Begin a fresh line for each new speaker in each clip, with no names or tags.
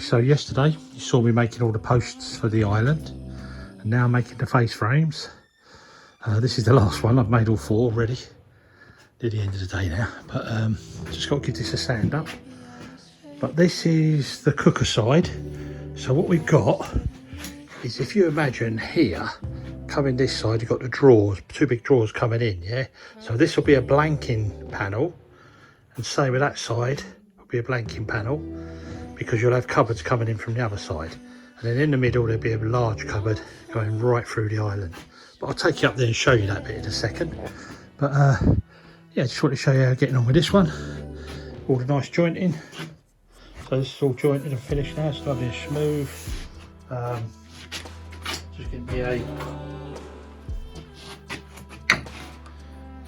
so yesterday you saw me making all the posts for the island, and now I'm making the face frames. This is the last one. I've made all 4 already. Near the end of the day now, but just got to give this a sand up. But this is the cooker side. So what we've got is, if you imagine here, coming this side, you've got the drawers, 2 big drawers coming in, yeah? So this will be a blanking panel, and same with that side, will be a blanking panel, because you'll have cupboards coming in from the other side. And then in the middle, there'll be a large cupboard going right through the island. But I'll take you up there and show you that bit in a second. But yeah, just want to show you how I'm getting on with this one. All the nice jointing. So this is all jointed and finished now. It's lovely and smooth. Just getting me a...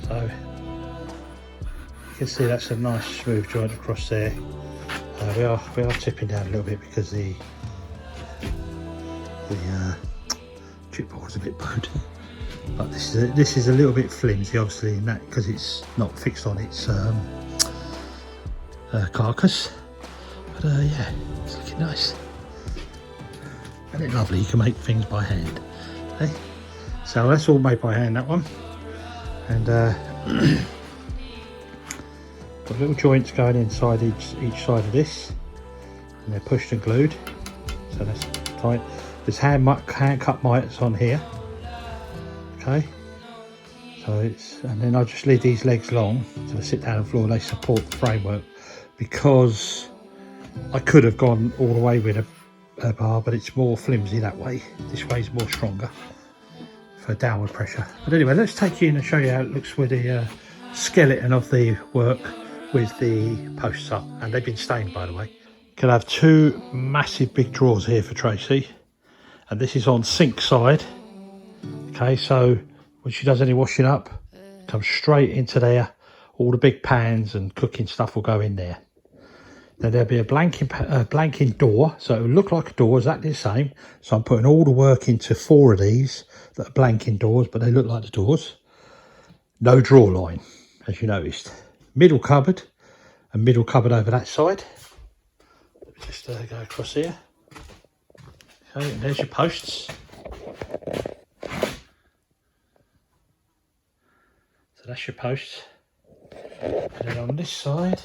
So you can see that's a nice smooth joint across there. We are tipping down a little bit because the chipboard's a bit bowed. But this is a little bit flimsy, obviously, in that because it's not fixed on its carcass. But yeah, it's looking nice. And it's lovely. You can make things by hand. Okay? So that's all made by hand, that one. And got little joints going inside each side of this, and they're pushed and glued. So that's tight. There's hand cut mites on here. Okay, so it's, and then I just leave these legs long so they sit down on the floor. They support the framework, because I could have gone all the way with a bar, but it's more flimsy that way. This way is more stronger for downward pressure. But anyway, let's take you in and show you how it looks with the skeleton of the work with the posts up, and they've been stained, by the way. You can have 2 massive big drawers here for Tracy, and this is on sink side. Okay, so when she does any washing up, comes straight into there. All the big pans and cooking stuff will go in there. Then there'll be a blanking door, so it will look like a door, exactly the same. So I'm putting all the work into 4 of these that are blanking doors, but they look like the doors. No drawer line, as you noticed. Middle cupboard, and middle cupboard over that side. Let me just go across here. Okay, and there's your posts. So that's your posts. And then on this side,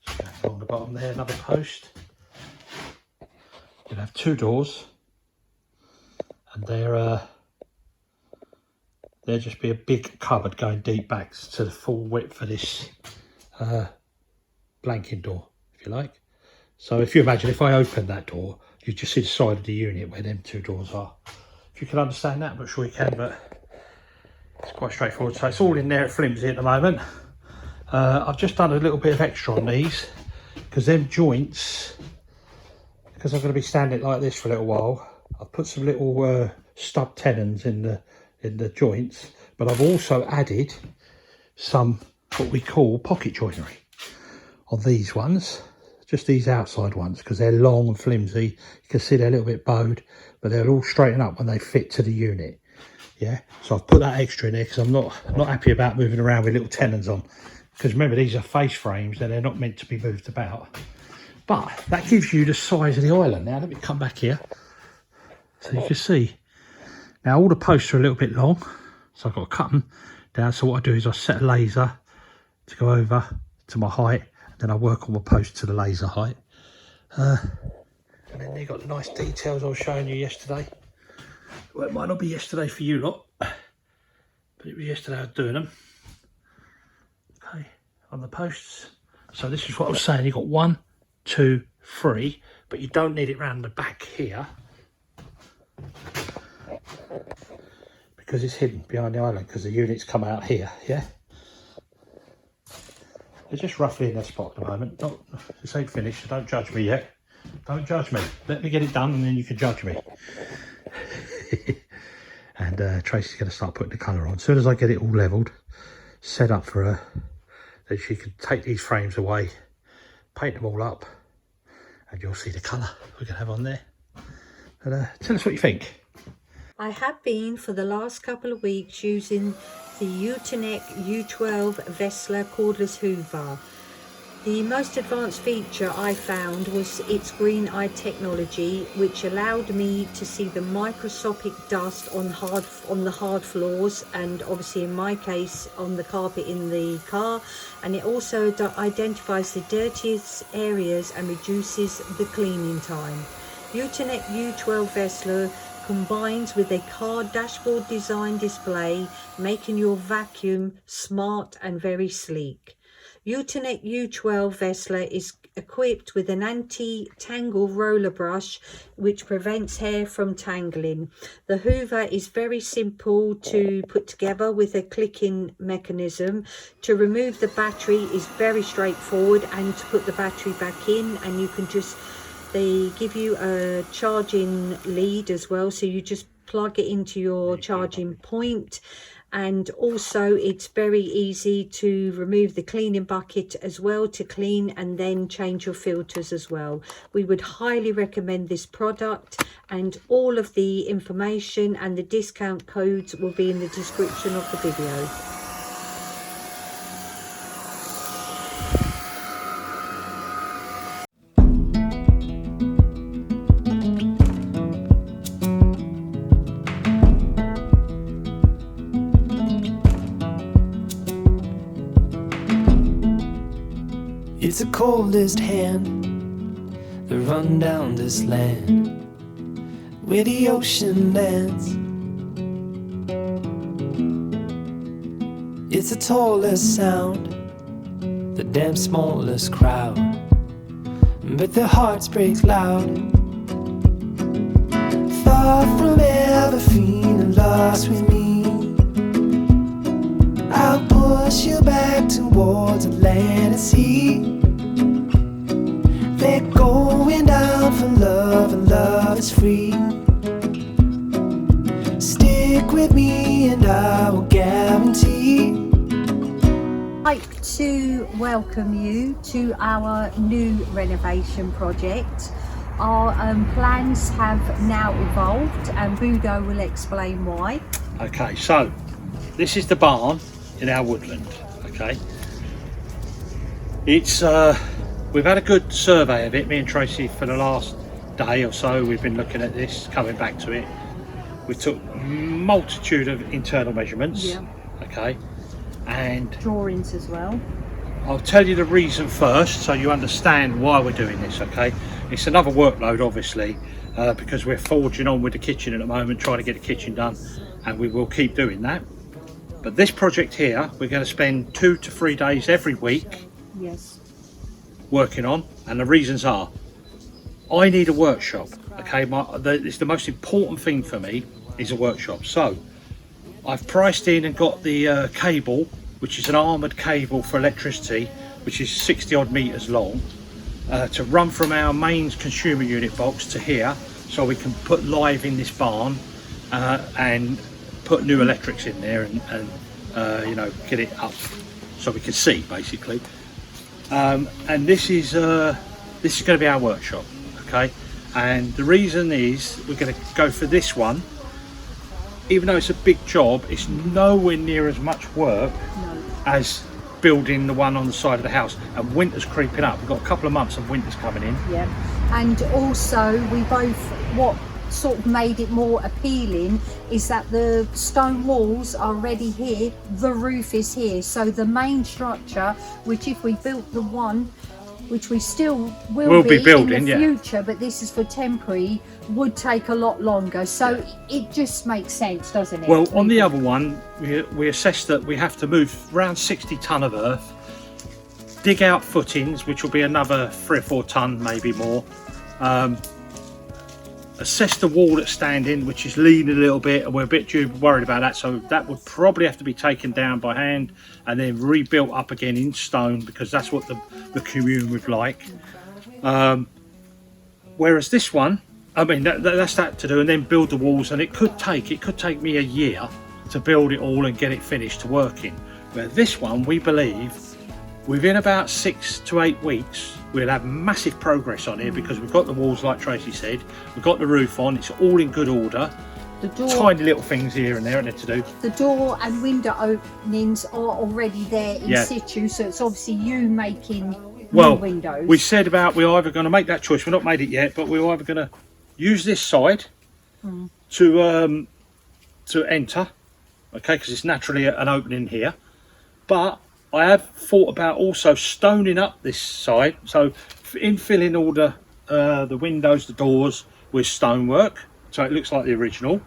just going along the bottom there, another post. You'll have 2 doors, and they'll just be a big cupboard going deep back to the full width of this blanking door, if you like. So if you imagine, if I open that door, you just see the side of the unit where them 2 doors are. If you can understand that, I'm not sure you can, but it's quite straightforward. So it's all in there at flimsy at the moment. I've just done a little bit of extra on these, because them joints, because I'm going to be standing like this for a little while, I've put some little stub tenons in the joints, but I've also added some what we call pocket joinery on these ones, just these outside ones, because they're long and flimsy. You can see they're a little bit bowed, but they'll all straighten up when they fit to the unit. Yeah, so I've put that extra in there because I'm not happy about moving around with little tenons on, because remember, these are face frames and they're not meant to be moved about. But that gives you the size of the island. Now let me come back here so you can see. Now all the posts are a little bit long, so I've got to cut them down. So what I do is I set a laser to go over to my height, and then I work on my post to the laser height. And then they've got the nice details I was showing you yesterday. Well, it might not be yesterday for you lot, but it was yesterday I was doing them. Okay, on the posts. So this is what I was saying. You've got 1, 2, 3, but you don't need it round the back here, because it's hidden behind the island, because the units come out here. Yeah, they're just roughly in their spot at the moment. This ain't finished, so don't judge me yet. Don't judge me. Let me get it done, and then you can judge me. And Tracy's going to start putting the colour on. As soon as I get it all levelled, set up for her, then she can take these frames away, paint them all up, and you'll see the colour we're going to have on there. But tell us what you think.
I have been for the last couple of weeks using the Uteneck U12 Vessler cordless hoover. The most advanced feature I found was its green eye technology, which allowed me to see the microscopic dust on the hard floors, and obviously in my case on the carpet in the car, and it also identifies the dirtiest areas and reduces the cleaning time. Utenet U12 Vessler combines with a car dashboard design display, making your vacuum smart and very sleek. Utenet U12 Vessler is equipped with an anti-tangle roller brush which prevents hair from tangling. The hoover is very simple to put together with a clicking mechanism. To remove the battery is very straightforward, and to put the battery back in, and you can just, they give you a charging lead as well, so you just plug it into your charging point. And also it's very easy to remove the cleaning bucket as well, to clean and then change your filters as well. We would highly recommend this product, and all of the information and the discount codes will be in the description of the video.
It's the coldest hand that run down this land where the ocean lands. It's the tallest sound, the damn smallest crowd, but their hearts break loud. Far from ever feeling lost with me, I'll push you back towards the land and sea. They're going down for love, and love is free. Stick with me and I will guarantee.
I'd like to welcome you to our new renovation project. Our plans have now evolved, and Budo will explain why.
Okay, so this is the barn in our woodland. Okay, it's we've had a good survey of it, me and Tracy, for the last day or so. We've been looking at this, coming back to it. We took multitude of internal measurements.
Yeah.
Okay, and
Drawings as well.
I'll tell you the reason first, so you understand why we're doing this. Okay, it's another workload, obviously, because we're forging on with the kitchen at the moment, trying to get the kitchen done, and we will keep doing that. But this project here, we're going to spend 2 to 3 days every week.
Yes.
Working on, and the reasons are, I need a workshop. Okay, it's the most important thing for me is a workshop. So I've priced in and got the cable, which is an armoured cable for electricity, which is 60 odd metres long, to run from our mains consumer unit box to here, so we can put live in this barn and put new electrics in there, and you know, get it up so we can see basically. And this is going to be our workshop. Okay, and the reason is we're going to go for this one. Even though it's a big job, it's nowhere near as much work as building the one on the side of the house, and winter's creeping up. We've got a couple of months of winter's coming in.
Yeah, and also we both, what sort of made it more appealing is that the stone walls are already here, the roof is here, so the main structure, which if we built the one, which we still will be building in the future, but this is for temporary, would take a lot longer. So it just makes sense, doesn't it?
Well, on the other one, we assessed that we have to move around 60 tonne of earth, dig out footings, which will be another 3 or 4 tonne, maybe more. Assess the wall that's standing, which is leaning a little bit, and we're a bit worried about that, so that would probably have to be taken down by hand and then rebuilt up again in stone, because that's what the commune would like. Whereas this one, I mean, that's that to do, and then build the walls, and it could take me a year to build it all and get it finished to working. Where this one, we believe within about 6 to 8 weeks we'll have massive progress on here, because we've got the walls, like Tracy said, we've got the roof on, it's all in good order. The door, tiny little things here and there to do.
The door and window openings are already there in situ, so it's obviously you making
Well,
windows.
we said about we're either going to make that choice. We're not made it yet, but we're either going to use this side to enter, okay, because it's naturally an opening here. But I have thought about also stoning up this side, so infilling all the windows, the doors with stonework, so it looks like the original.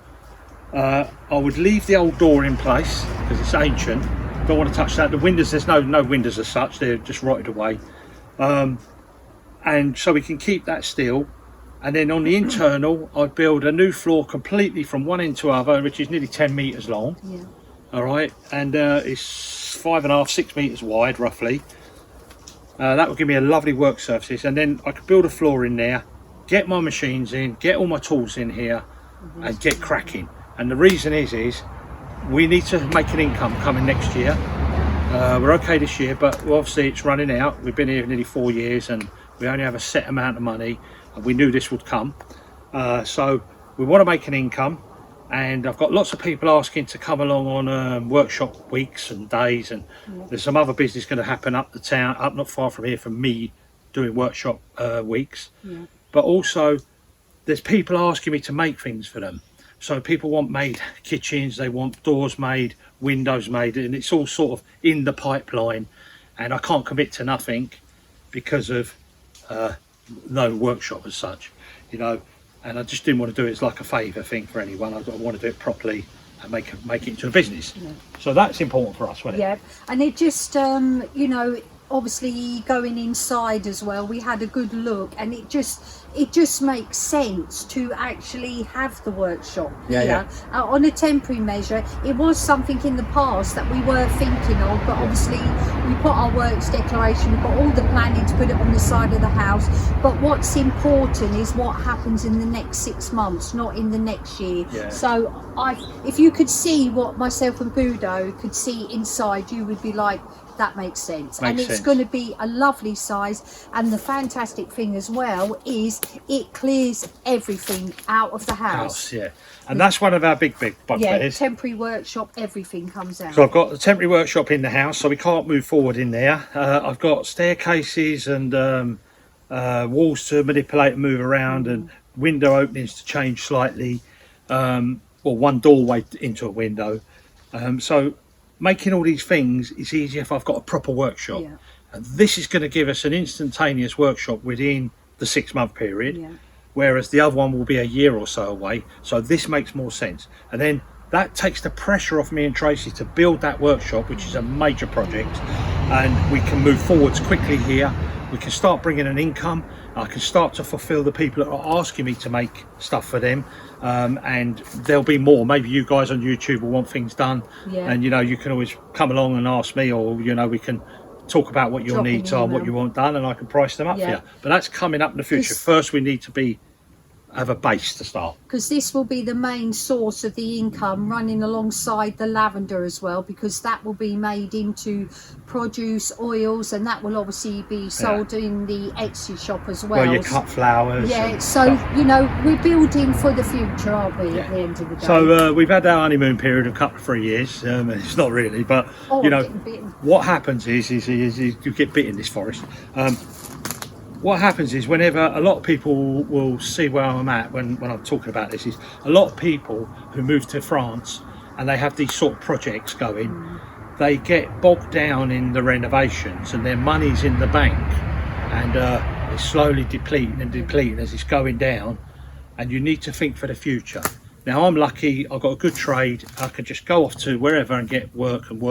I would leave the old door in place because it's ancient. Don't want to touch that. The windows, there's no windows as such, they're just rotted away. And so we can keep that still. And then on the internal, I'd build a new floor completely from one end to other, which is nearly 10 meters long.
Yeah.
All right, and it's 5.5, 6 meters wide roughly. That would give me a lovely work surface, and then I could build a floor in there, get my machines in, get all my tools in here, and get cracking. And the reason is we need to make an income coming next year. We're okay this year, but obviously it's running out. We've been here nearly 4 years, and we only have a set amount of money, and we knew this would come. So we want to make an income. And I've got lots of people asking to come along on workshop weeks and days, and there's some other business going to happen up the town, up not far from here from me, doing workshop weeks. But also there's people asking me to make things for them. So people want made kitchens, they want doors made, windows made, and it's all sort of in the pipeline. And I can't commit to nothing because of no workshop as such, you know. And I just didn't want to do it as like a favour thing for anyone. I want to do it properly and make it into a business. So that's important for us, wasn't it?
Yeah, and it just, you know, obviously going inside as well, we had a good look, and it just makes sense to actually have the workshop here. On a temporary measure. It was something in the past that we were thinking of, but obviously we put our works declaration, we've got all the planning to put it on the side of the house, but what's important is what happens in the next 6 months, not in the next year. So if you could see what myself and Budo could see inside, you would be like, that makes sense. And it's going to be a lovely size. And the fantastic thing as well is it clears everything out of the house.
And that's one of our big bugbears.
Temporary workshop, everything comes out.
So I've got the temporary workshop in the house, so we can't move forward in there. I've got staircases and walls to manipulate and move around, and window openings to change slightly, well, one doorway into a window. So making all these things is easier if I've got a proper workshop. And this is going to give us an instantaneous workshop within the 6 month period, whereas the other one will be a year or so away. So this makes more sense, and then that takes the pressure off me and Tracy to build that workshop, which is a major project, and we can move forwards quickly here. We can start bringing an income. I can start to fulfill the people that are asking me to make stuff for them, and there'll be more. Maybe you guys on YouTube will want things done, and you know, you can always come along and ask me, or you know, we can talk about what your needs are, what you want done, and I can price them up for you. But that's coming up in the future. First we need to have a base to start,
because this will be the main source of the income, running alongside the lavender as well, because that will be made into produce, oils, and that will obviously be sold in the Etsy shop as well.
Well, you cut flowers.
So you know, we're building for the future, aren't we, at the end of the day? So
we've had our honeymoon period of a couple of 3 years. It's not really, but you know what happens is you get bit in this forest. What happens is, whenever a lot of people will see where I'm at when I'm talking about this, is a lot of people who move to France and they have these sort of projects going, they get bogged down in the renovations and their money's in the bank, and it's slowly depleting as it's going down, and you need to think for the future. Now I'm lucky, I've got a good trade, I can just go off to wherever and get work and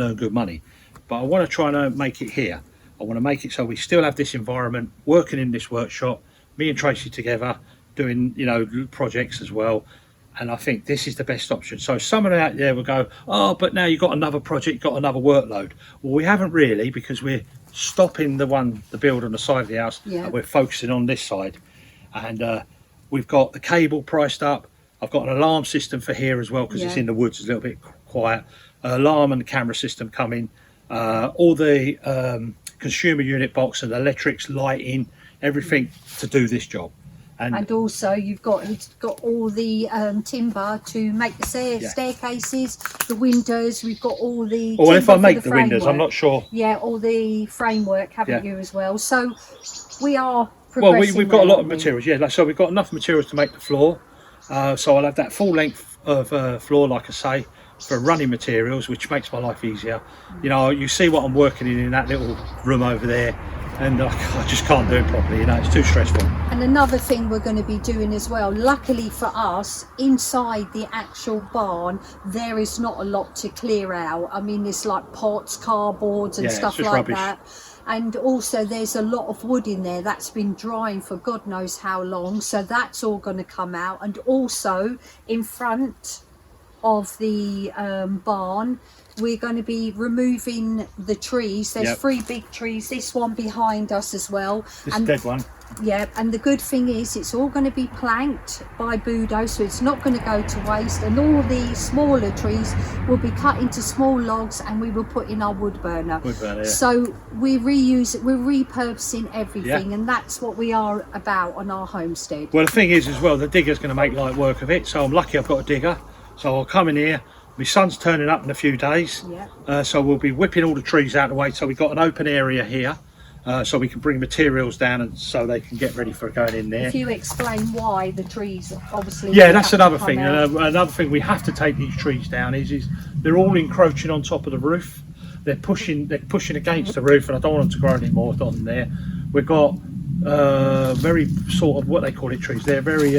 earn good money, but I want to try and make it here. I want to make it so we still have this environment, working in this workshop, me and Tracy together, doing, you know, projects as well. And I think this is the best option. So someone out there will go, oh, but now you've got another project, you've got another workload. Well, we haven't really, because we're stopping the build on the side of the house, and we're focusing on this side. And we've got the cable priced up. I've got an alarm system for here as well, because it's in the woods, it's a little bit quiet. Alarm and camera system coming. All the consumer unit box and electrics, lighting, everything to do this job.
And also it's got all the timber to make the staircases, the windows. We've got all the
well, if I make
the
windows, I'm not sure.
Yeah, all the framework, haven't you, as well? So we are
Well,
progressing.
we've got a lot of materials, so we've got enough materials to make the floor. So I'll have that full length of floor, like I say, for running materials, which makes my life easier. You know, you see what I'm working in that little room over there, and I just can't do it properly, you know, it's too stressful.
And another thing we're going to be doing as well, luckily for us, inside the actual barn there is not a lot to clear out. I mean, it's like pots, cardboards and stuff like rubbish. That. And also there's a lot of wood in there that's been drying for God knows how long, so that's all going to come out. And also in front of the barn we're going to be removing the trees. There's 3 big trees, this one behind us as well.
This is a dead one.
Yeah, and the good thing is it's all going to be planked by Budo, so it's not going to go to waste, and all the smaller trees will be cut into small logs and we will put in our wood burner. So we're repurposing everything, and that's what we are about on our homestead.
Well, the thing is as well, the digger's going to make light work of it, so I'm lucky I've got a digger. So I'll come in here. My son's turning up in a few days, so we'll be whipping all the trees out of the way. So we've got an open area here, so we can bring materials down and so they can get ready for going in there.
If you explain why the trees, obviously.
Yeah, that's another thing. Another thing we have to take these trees down is they're all encroaching on top of the roof. They're pushing against the roof, and I don't want them to grow any more on there. We've got very sort of what they call it trees. They're very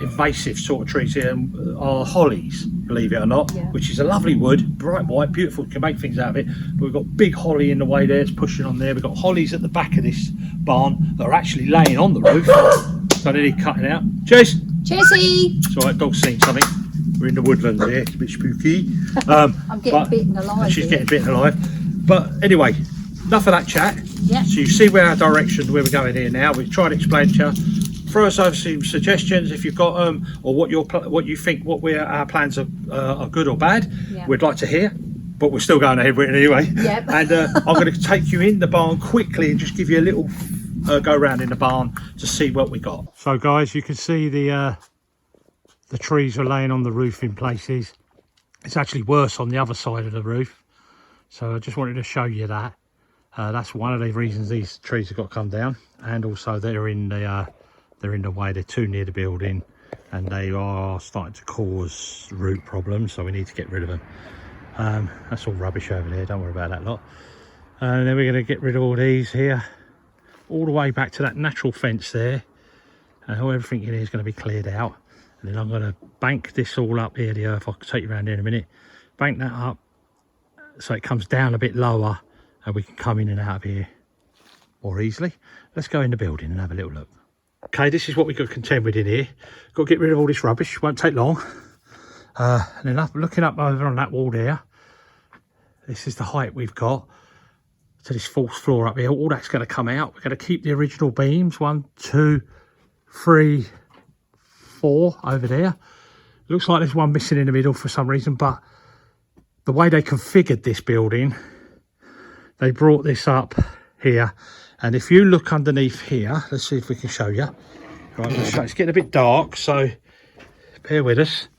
invasive sort of trees here, are hollies, believe it or not, which is a lovely wood, bright white, beautiful, can make things out of it. But we've got big holly in the way there, it's pushing on there. We've got hollies at the back of this barn that are actually laying on the roof, so they need cutting out. Cheers!
Cheersy!
It's alright, dog's seen something. We're in the woodlands here, it's a bit spooky.
I'm getting bitten alive.
She's getting bitten alive. But anyway, enough of that chat. So you see where our direction, where we're going here now. We've tried to explain to you. Throw us over some suggestions if you've got them, or what you think our plans are good or bad. We'd like to hear, but we're still going ahead with it anyway. And I'm going to take you in the barn quickly and just give you a little go around in the barn to see what we got. So guys, you can see the trees are laying on the roof in places. It's actually worse on the other side of the roof, so I just wanted to show you that. That's one of the reasons these trees have got to come down, and also they're in the way, they're too near the building, and they are starting to cause root problems, so we need to get rid of them. That's all rubbish over there, don't worry about that lot. And then we're going to get rid of all these here, all the way back to that natural fence there, and everything in here is going to be cleared out. And then I'm going to bank this all up here, the earth. I'll take you around here in a minute. Bank that up so it comes down a bit lower and we can come in and out of here more easily. Let's go in the building and have a little look. Okay, this is what we've got to contend with in here. Got to get rid of all this rubbish, won't take long. And then looking up over on that wall there, this is the height we've got to this fourth floor up here. All that's going to come out. We're going to keep the original beams, 1, 2, 3, 4 over there. Looks like there's one missing in the middle for some reason, but the way they configured this building, they brought this up here. And if you look underneath here, let's see if we can show you. Right, it's getting a bit dark, so bear with us.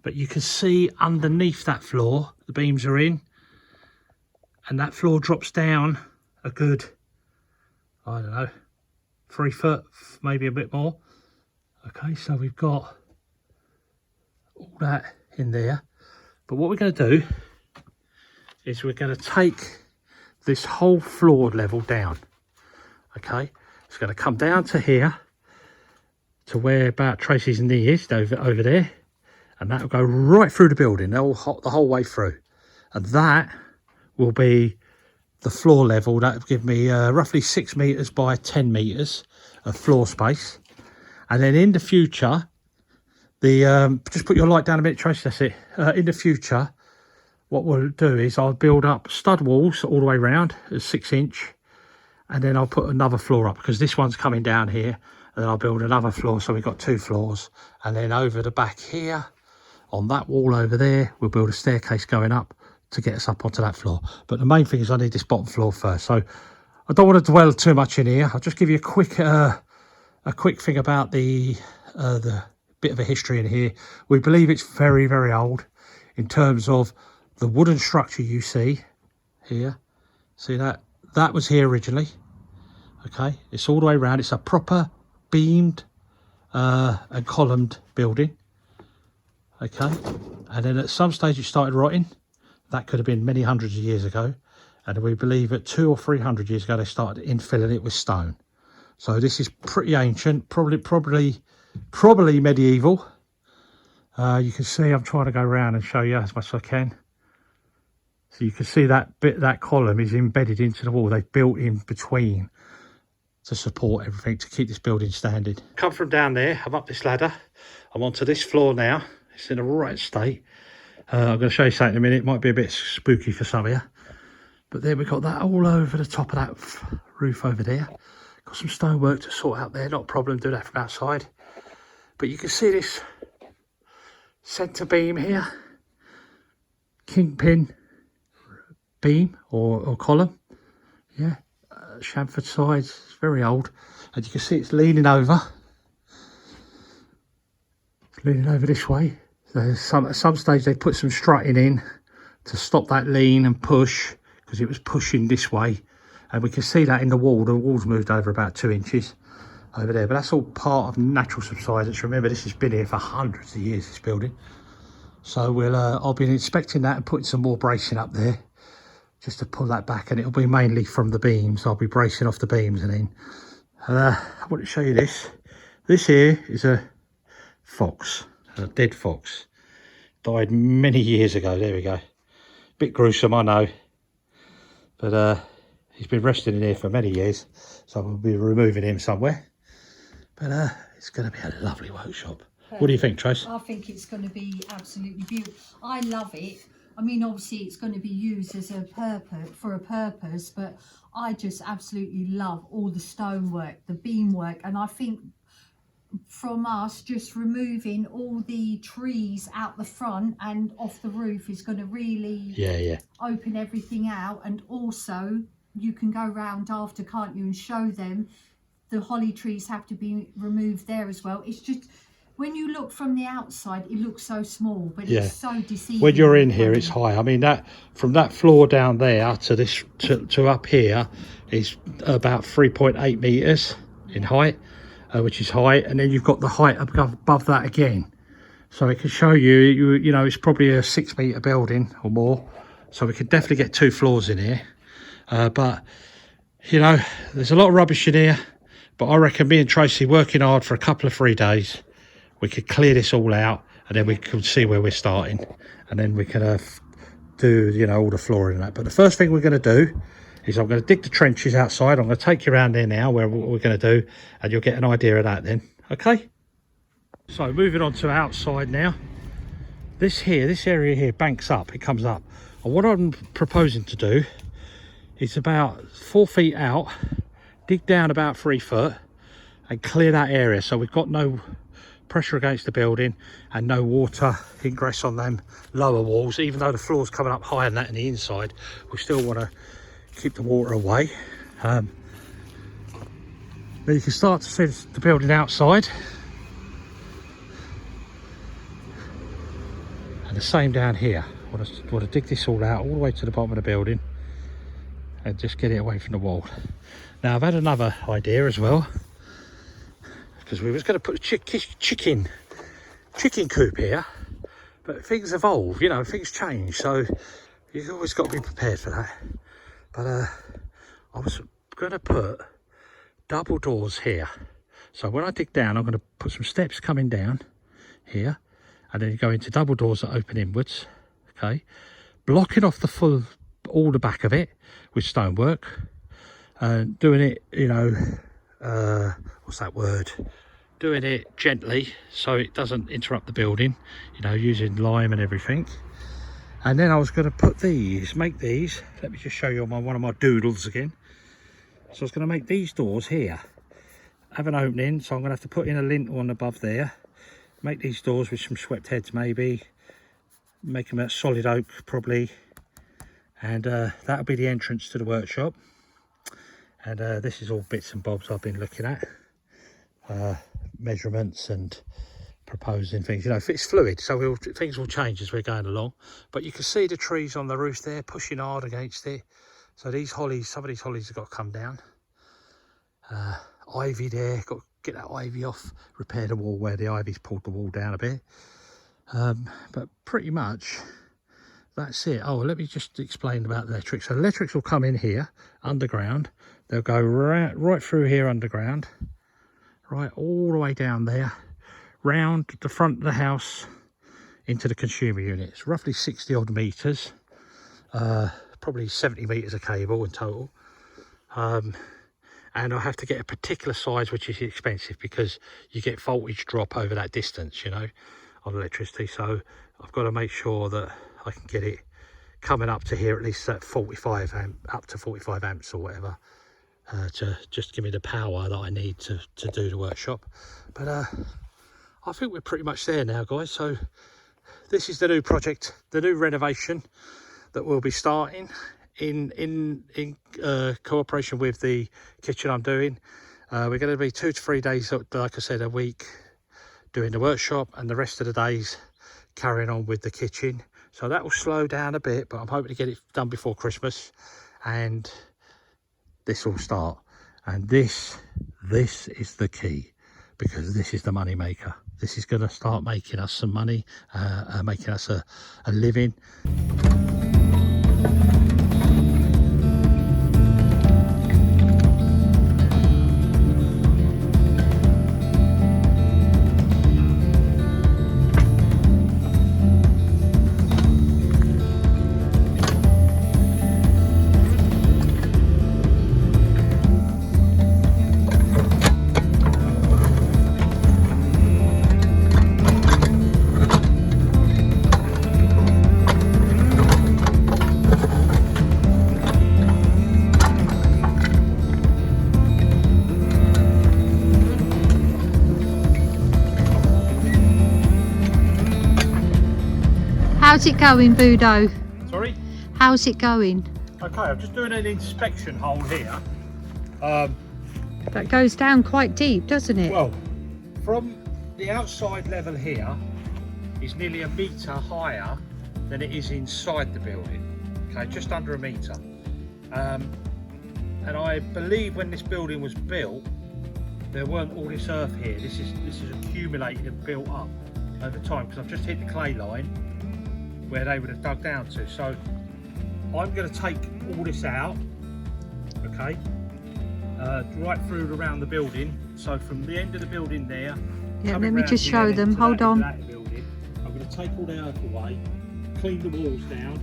But you can see underneath that floor, the beams are in. And that floor drops down a good, I don't know, 3 foot, maybe a bit more. Okay, so we've got all that in there. But what we're going to do is we're going to take this whole floor level down. Okay, it's going to come down to here, to where about Tracy's knee is, over there. And that will go right through the building, the whole way through. And that will be the floor level. That will give me roughly 6 meters by 10 meters of floor space. And then in the future, just put your light down a bit, Tracy, that's it. In the future, what we'll do is I'll build up stud walls all the way around at 6 inch. And then I'll put another floor up, because this one's coming down here. And then I'll build another floor, so we've got 2 floors. And then over the back here, on that wall over there, we'll build a staircase going up to get us up onto that floor. But the main thing is I need this bottom floor first. So I don't want to dwell too much in here. I'll just give you a quick a quick thing about the bit of a history in here. We believe it's very, very old in terms of the wooden structure you see here. See that? That was here originally. Okay, it's all the way around. It's a proper beamed and columned building. Okay, and then at some stage it started rotting. That could have been many hundreds of years ago, and we believe that 200 or 300 years ago they started infilling it with stone. So this is pretty ancient, probably medieval. You can see I'm trying to go around and show you as much as I can. So you can see that bit, that column is embedded into the wall. They've built in between to support everything, to keep this building standing. Come from down there, I'm up this ladder, I'm onto this floor now. It's in a right state. I'm going to show you something in a minute. It might be a bit spooky for some of you, but then we've got that all over the top of that roof over there. Got some stonework to sort out there, not a problem, do that from outside. But you can see this centre beam here, kingpin beam or column, yeah, chamfered sides, it's very old, and you can see it's leaning over. It's leaning over this way. At some stage they put some strutting in to stop that lean and push, because it was pushing this way, and we can see that in the wall. The wall's moved over about 2 inches over there, but that's all part of natural subsidence. Remember, this has been here for hundreds of years, this building. So we'll I'll be inspecting that and putting some more bracing up there just to pull that back, and it'll be mainly from the beams. I'll be bracing off the beams, and then I want to show you this. This here is a fox, a dead fox. Died many years ago. There we go. Bit gruesome, I know, but he's been resting in here for many years, so we'll be removing him somewhere. But it's going to be a lovely workshop. What do you think, Trace?
I think it's going to be absolutely beautiful. I love it. I mean, obviously it's going to be used as a purpose, but I just absolutely love all the stonework, the beamwork, and I think from us just removing all the trees out the front and off the roof is going to really open everything out. And also you can go round after, can't you, and show them the holly trees have to be removed there as well. It's just, when you look from the outside, it looks so small, but it's so deceiving. When
you're in here, it's high. I mean, that from that floor down there to this to up here is about 3.8 meters in height, which is high. And then you've got the height above that again. So it can show you, you know, it's probably a 6 meter building or more. So we could definitely get 2 floors in here. But, you know, there's a lot of rubbish in here. But I reckon me and Tracy working hard for a couple of 3 days, we could clear this all out, and then we can see where we're starting, and then we can do, you know, all the flooring and that. But the first thing we're going to do is I'm going to dig the trenches outside. I'm going to take you around there now where what we're going to do, and you'll get an idea of that then. Okay, so moving on to outside now. This area here banks up, it comes up, and what I'm proposing to do is about 4 feet out, dig down about 3 foot and clear that area, so we've got no pressure against the building and no water ingress on them lower walls. Even though the floor's coming up higher than that in the inside, we still want to keep the water away. Then you can start to see the building outside, and the same down here. I want to dig this all out all the way to the bottom of the building and just get it away from the wall. Now I've had another idea as well, because we was going to put a chicken coop here, but things evolve, you know, things change, so you've always got to be prepared for that. But I was going to put double doors here, so when I dig down I'm going to put some steps coming down here, and then you go into double doors that open inwards, okay, blocking off all the back of it with stonework, and doing it, you know, what's that word, doing it gently so it doesn't interrupt the building, you know, using lime and everything. And then I was going to make these, let me just show you one of my doodles again. So I was going to make these doors here have an opening, so I'm going to have to put in a lint one above there, make these doors with some swept heads maybe, make them out solid oak probably, and that'll be the entrance to the workshop. And this is all bits and bobs I've been looking at. measurements and proposing things. You know, it's fluid, so things will change as we're going along. But you can see the trees on the roof there pushing hard against it. So these hollies, some of these hollies have got to come down. Ivy there, got to get that ivy off, repair the wall where the ivy's pulled the wall down a bit. But pretty much that's it. Oh, let me just explain about the electrics. So the electrics will come in here underground. They'll go right through here underground, right all the way down there, round the front of the house into the consumer unit. It's roughly 60 odd meters, probably 70 meters of cable in total. And I have to get a particular size, which is expensive because you get voltage drop over that distance, you know, on electricity. So I've got to make sure that I can get it coming up to here at least at 45 up to 45 amps or whatever, to just give me the power that I need to do the workshop. But I think we're pretty much there now, guys. So this is the new project, the new renovation that we'll be starting in cooperation with the kitchen I'm doing. We're going to be 2 to 3 days, like I said, a week doing the workshop, and the rest of the days carrying on with the kitchen. So that will slow down a bit, but I'm hoping to get it done before Christmas, and this will start. And this is the key, because this is the money maker. This is going to start making us some money, making us a living.
How's it going, Budo?
Sorry?
How's it going?
Okay, I'm just doing an inspection hole here.
That goes down quite deep, doesn't it?
Well, from the outside level here is nearly 1 metre higher than it is inside the building. Okay, just under 1 metre. And I believe when this building was built, there weren't all this earth here. This is accumulated and built up over time, because I've just hit the clay line where they would have dug down to. So I'm going to take all this out, okay, right through around the building. So from the end of the building there,
yeah, let me just show them. Hold on.
Building, I'm going to take all the earth away, clean the walls down.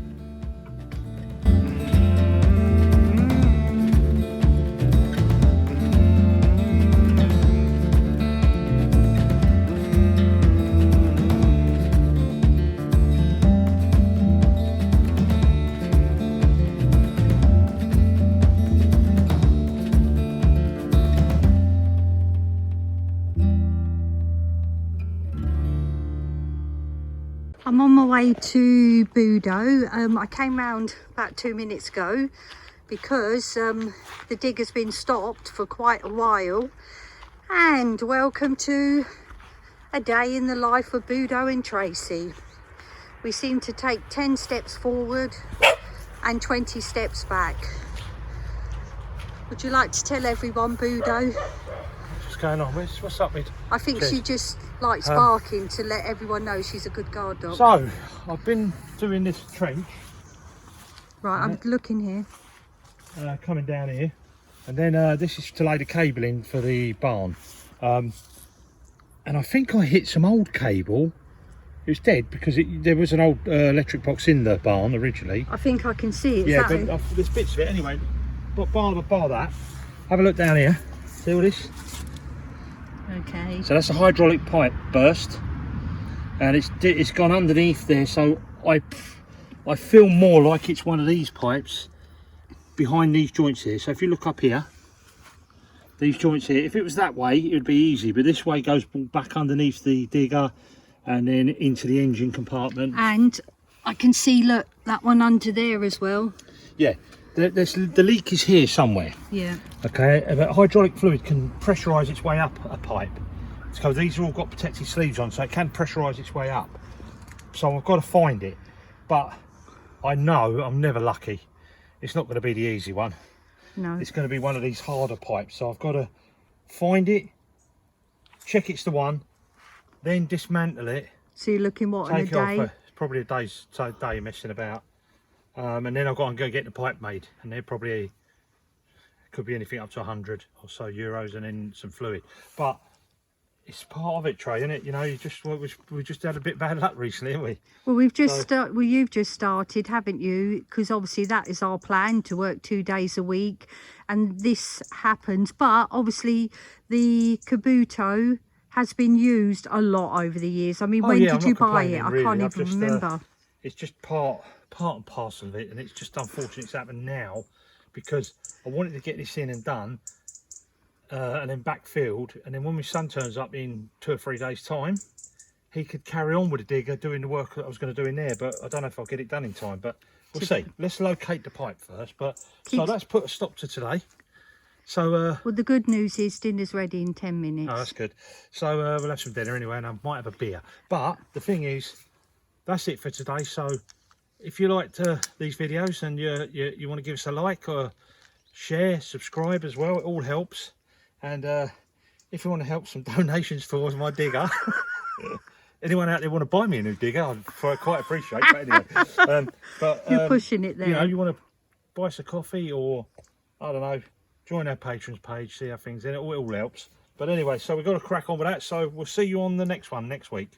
I'm on my way to Budo. I came round about 2 minutes ago because the dig has been stopped for quite a while. And welcome to a day in the life of Budo and Tracy. We seem to take 10 steps forward and 20 steps back. Would you like to tell everyone, Budo?
What's going on? What's up with?
I think she just likes barking to let everyone know she's a good guard dog.
So I've been doing this trench.
Right, I'm looking here.
Coming down here, and then this is to lay the cable in for the barn. And I think I hit some old cable. It was dead because there was an old electric box in the barn originally.
I think I can see it.
Yeah, but there's bits of it anyway. But bar that, have a look down here. See all this?
Okay.
So that's a hydraulic pipe burst, and it's gone underneath there. So I feel more like it's one of these pipes behind these joints here. So if you look up here, these joints here, if it was that way it would be easy, but this way goes back underneath the digger and then into the engine compartment.
And I can see, look, that one under there as well.
Yeah, the leak is here somewhere.
Yeah.
Okay, but hydraulic fluid can pressurise its way up a pipe. So these have all got protective sleeves on, so it can pressurise its way up. So I've got to find it, but I know I'm never lucky. It's not going to be the easy one.
No.
It's going to be one of these harder pipes. So I've got to find it, check it's the one, then dismantle it.
So you're looking what, in a
Take it off.
day?
It's probably a day messing about, and then I've got to go get the pipe made, and they're probably could be anything up to 100 or so euros, and then some fluid. But it's part of it, Trey, isn't it? You know, we just had a bit bad luck recently, haven't we?
Well, we've just well, you've just started, haven't you? Because obviously that is our plan, to work 2 days a week, and this happens. But obviously the Budo has been used a lot over the years. I mean, when did you buy it? I can't even remember.
It's just part and parcel of it, and it's just unfortunate it's happened now, because I wanted to get this in and done, and then backfilled, and then when my son turns up in 2 or 3 days time, he could carry on with the digger doing the work that I was going to do in there. But I don't know if I'll get it done in time, but we'll see. Let's locate the pipe first. But so that's put a stop to today. So
well, the good news is dinner's ready in 10 minutes.
Oh, that's good. So we'll have some dinner anyway, and I might have a beer. But the thing is, that's it for today. So if you liked these videos, and you want to give us a like or share, subscribe as well, it all helps. And if you want to help, some donations towards my digger. Anyone out there want to buy me a new digger, I'd quite appreciate. But anyway,
you're pushing it there.
You know, you want to buy us a coffee, or I don't know, join our patrons page, see how things in it all helps. But anyway, so we've got to crack on with that. So we'll see you on the next one next week.